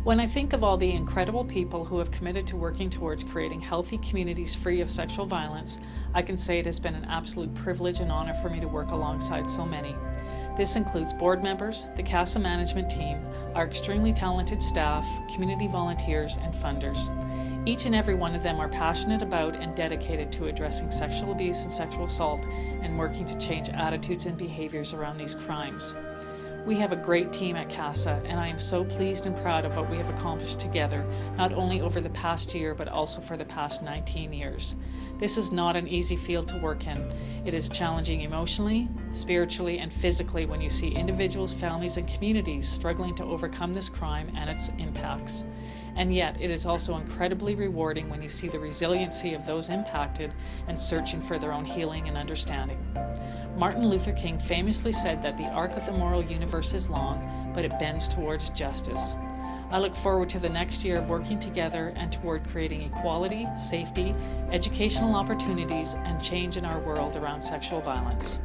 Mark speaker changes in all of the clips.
Speaker 1: When I think of all the incredible people who have committed to working towards creating healthy communities free of sexual violence, I can say it has been an absolute privilege and honor for me to work alongside so many. This includes board members, the CCASA management team, our extremely talented staff, community volunteers, and funders. Each and every one of them are passionate about and dedicated to addressing sexual abuse and sexual assault and working to change attitudes and behaviors around these crimes. We have a great team at CCASA, and I am so pleased and proud of what we have accomplished together, not only over the past year, but also for the past 19 years. This is not an easy field to work in. It is challenging emotionally, spiritually, and physically when you see individuals, families, and communities struggling to overcome this crime and its impacts. And yet, it is also incredibly rewarding when you see the resiliency of those impacted and searching for their own healing and understanding. Martin Luther King famously said that the arc of the moral universe is long, but it bends towards justice. I look forward to the next year of working together and toward creating equality, safety, educational opportunities, and change in our world around sexual violence.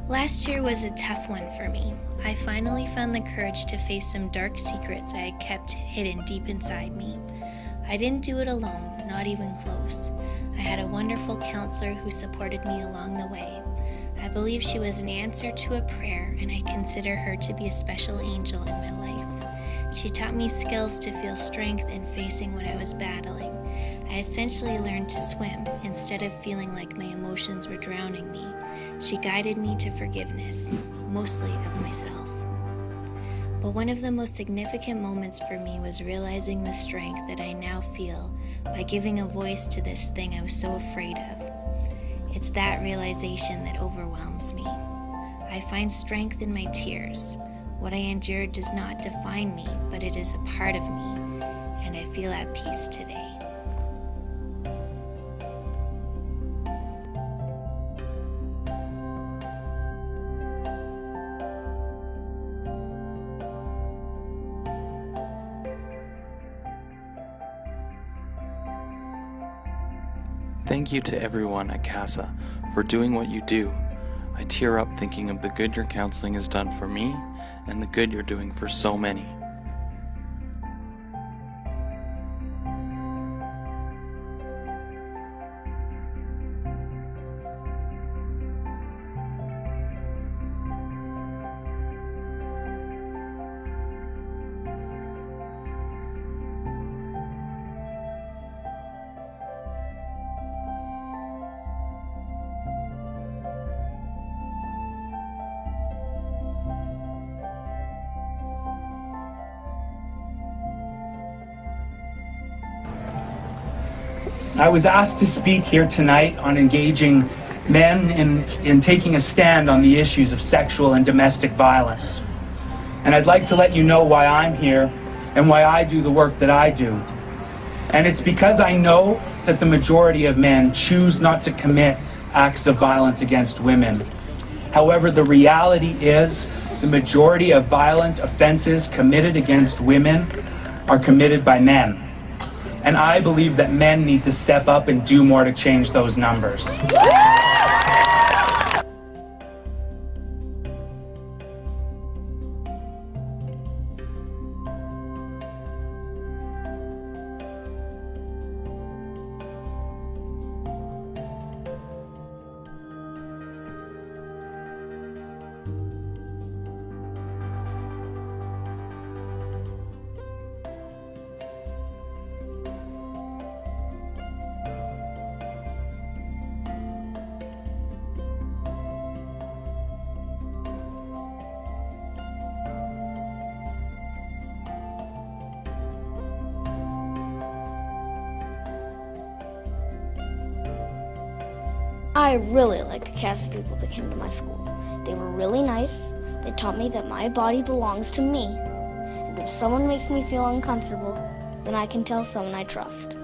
Speaker 2: Last year was a tough one for me. I finally found the courage to face some dark secrets I had kept hidden deep inside me. I didn't do it alone, not even close. I had a wonderful counselor who supported me along the way. I believe she was an answer to a prayer, and I consider her to be a special angel in my life. She taught me skills to feel strength in facing what I was battling. I essentially learned to swim instead of feeling like my emotions were drowning me. She guided me to forgiveness, mostly of myself. But one of the most significant moments for me was realizing the strength that I now feel by giving a voice to this thing I was so afraid of. It's that realization that overwhelms me. I find strength in my tears. What I endured does not define me, but it is a part of me, and I feel at peace today.
Speaker 3: Thank you to everyone at CCASA for doing what you do. I tear up thinking of the good your counseling has done for me and the good you're doing for so many.
Speaker 4: I was asked to speak here tonight on engaging men in taking a stand on the issues of sexual and domestic violence. And I'd like to let you know why I'm here and why I do the work that I do. And it's because I know that the majority of men choose not to commit acts of violence against women. However, the reality is the majority of violent offenses committed against women are committed by men. And I believe that men need to step up and do more to change those numbers.
Speaker 5: I really like the CCASA people that came to my school. They were really nice. They taught me that my body belongs to me. And if someone makes me feel uncomfortable, then I can tell someone I trust.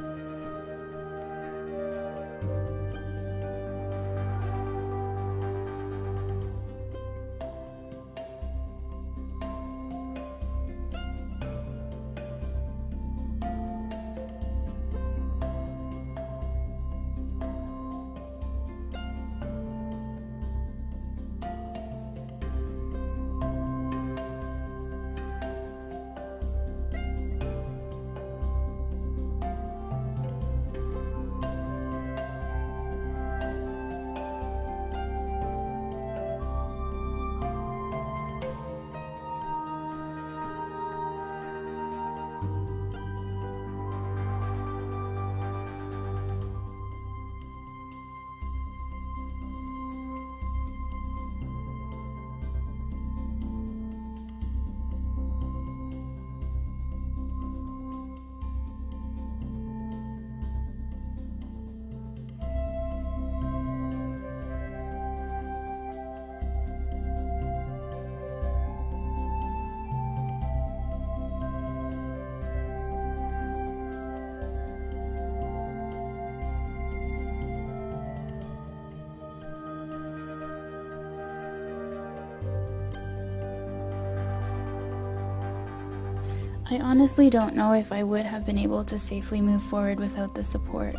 Speaker 6: I honestly don't know if I would have been able to safely move forward without the support.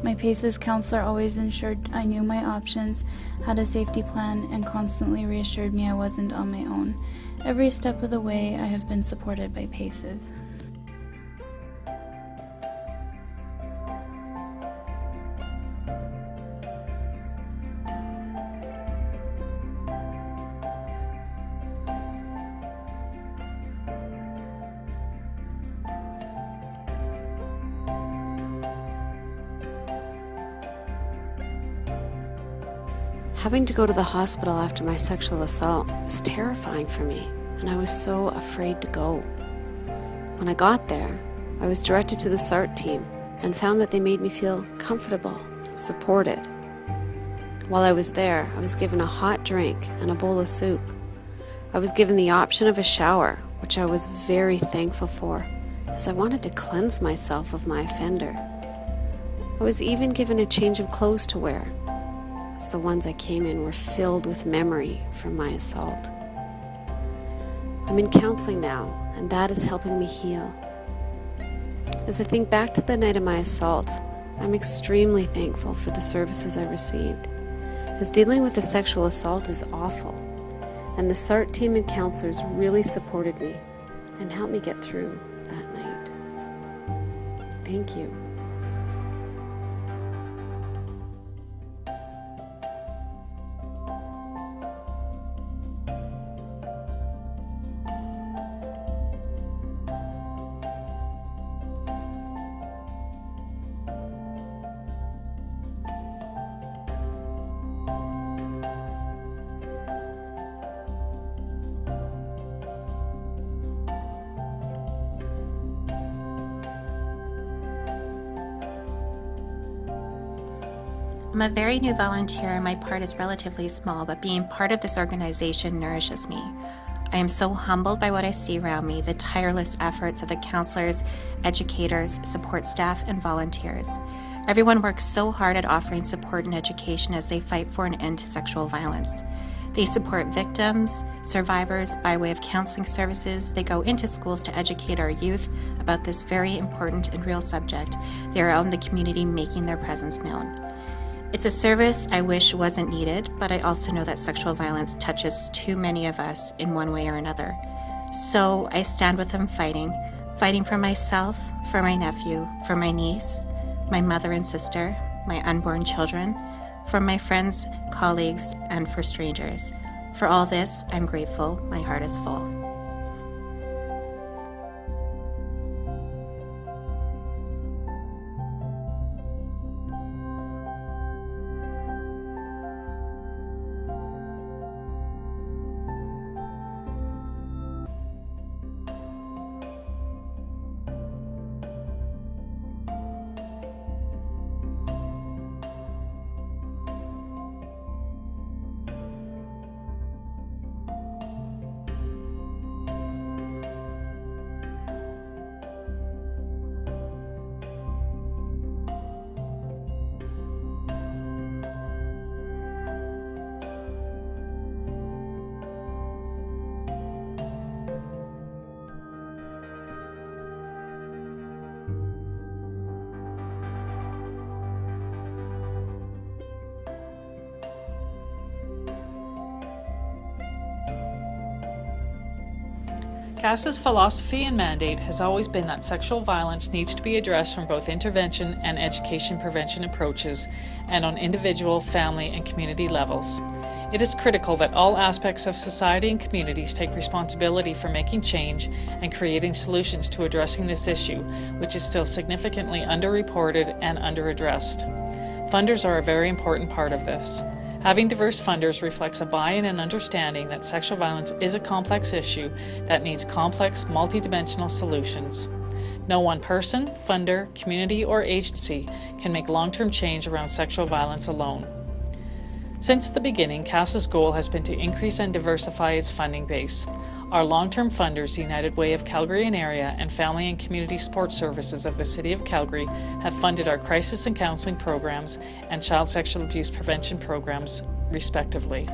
Speaker 6: My PACES counselor always ensured I knew my options, had a safety plan, and constantly reassured me I wasn't on my own. Every step of the way, I have been supported by PACES.
Speaker 7: Having to go to the hospital after my sexual assault was terrifying for me, and I was so afraid to go. When I got there, I was directed to the SART team and found that they made me feel comfortable and supported. While I was there, I was given a hot drink and a bowl of soup. I was given the option of a shower, which I was very thankful for, as I wanted to cleanse myself of my offender. I was even given a change of clothes to wear, as the ones I came in were filled with memory from my assault. I'm in counseling now, and that is helping me heal. As I think back to the night of my assault, I'm extremely thankful for the services I received, as dealing with a sexual assault is awful, and the SART team and counselors really supported me and helped me get through that night. Thank you.
Speaker 8: I'm a very new volunteer and my part is relatively small, but being part of this organization nourishes me. I am so humbled by what I see around me, the tireless efforts of the counselors, educators, support staff, and volunteers. Everyone works so hard at offering support and education as they fight for an end to sexual violence. They support victims, survivors by way of counseling services. They go into schools to educate our youth about this very important and real subject. They are out in the community making their presence known. It's a service I wish wasn't needed, but I also know that sexual violence touches too many of us in one way or another. So I stand with them fighting for myself, for my nephew, for my niece, my mother and sister, my unborn children, for my friends, colleagues, and for strangers. For all this, I'm grateful. My heart is full.
Speaker 1: CCASA's philosophy and mandate has always been that sexual violence needs to be addressed from both intervention and education prevention approaches and on individual, family, and community levels. It is critical that all aspects of society and communities take responsibility for making change and creating solutions to addressing this issue, which is still significantly underreported and underaddressed. Funders are a very important part of this. Having diverse funders reflects a buy-in and understanding that sexual violence is a complex issue that needs complex, multidimensional solutions. No one person, funder, community, or agency can make long-term change around sexual violence alone. Since the beginning, CCASA's goal has been to increase and diversify its funding base. Our long-term funders, the United Way of Calgary and Area and Family and Community Support Services of the City of Calgary, have funded our crisis and counseling programs and child sexual abuse prevention programs, respectively.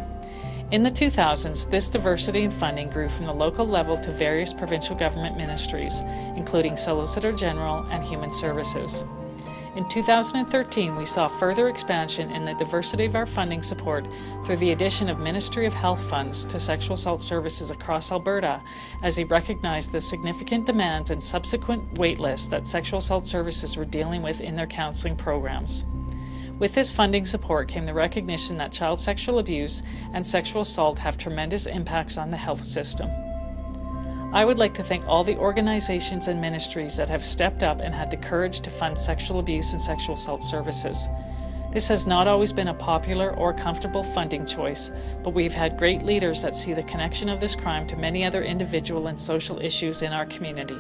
Speaker 1: In the 2000s, this diversity in funding grew from the local level to various provincial government ministries, including Solicitor General and Human Services. In 2013, we saw further expansion in the diversity of our funding support through the addition of Ministry of Health funds to sexual assault services across Alberta, as he recognized the significant demands and subsequent wait lists that sexual assault services were dealing with in their counseling programs. With this funding support came the recognition that child sexual abuse and sexual assault have tremendous impacts on the health system. I would like to thank all the organizations and ministries that have stepped up and had the courage to fund sexual abuse and sexual assault services. This has not always been a popular or comfortable funding choice, but we've had great leaders that see the connection of this crime to many other individual and social issues in our community.